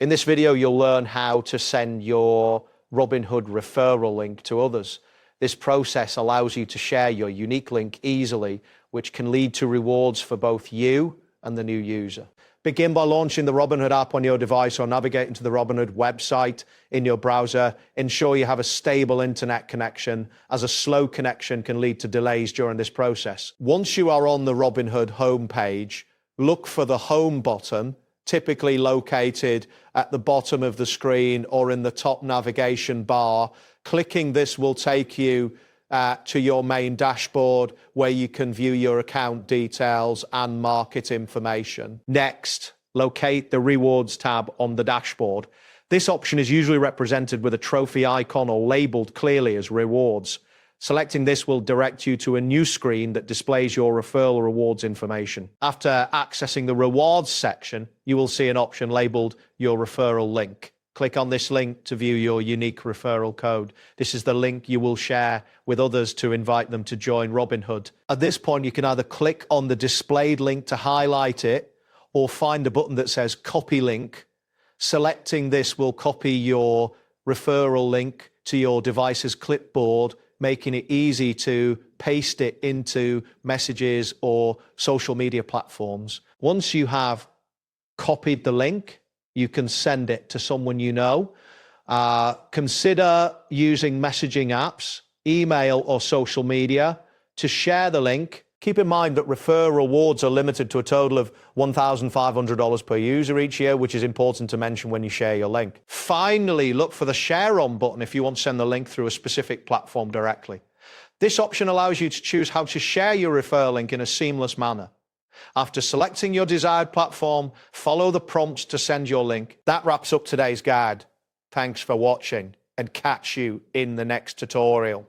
In this video, you'll learn how to send your Robinhood referral link to others. This process allows you to share your unique link easily, which can lead to rewards for both you and the new user. Begin by launching the Robinhood app on your device or navigating to the Robinhood website in your browser. Ensure you have a stable internet connection, as a slow connection can lead to delays during this process. Once you are on the Robinhood homepage, look for the home button, typically located at the bottom of the screen or in the top navigation bar. Clicking this will take you to your main dashboard, where you can view your account details and market information. Next, locate the Rewards tab on the dashboard. This option is usually represented with a trophy icon or labeled clearly as Rewards. Selecting this will direct you to a new screen that displays your referral rewards information. After accessing the Rewards section, you will see an option labeled Your Referral Link. Click on this link to view your unique referral code. This is the link you will share with others to invite them to join Robinhood. At this point, you can either click on the displayed link to highlight it or find a button that says Copy Link. Selecting this will copy your referral link to your device's clipboard, making it easy to paste it into messages or social media platforms. Once you have copied the link, you can send it to someone you know. Consider using messaging apps, email or social media to share the link. Keep in mind that referral rewards are limited to a total of $1,500 per user each year, which is important to mention when you share your link. Finally, look for the Share On button if you want to send the link through a specific platform directly. This option allows you to choose how to share your referral link in a seamless manner. After selecting your desired platform, follow the prompts to send your link. That wraps up today's guide. Thanks for watching, and catch you in the next tutorial.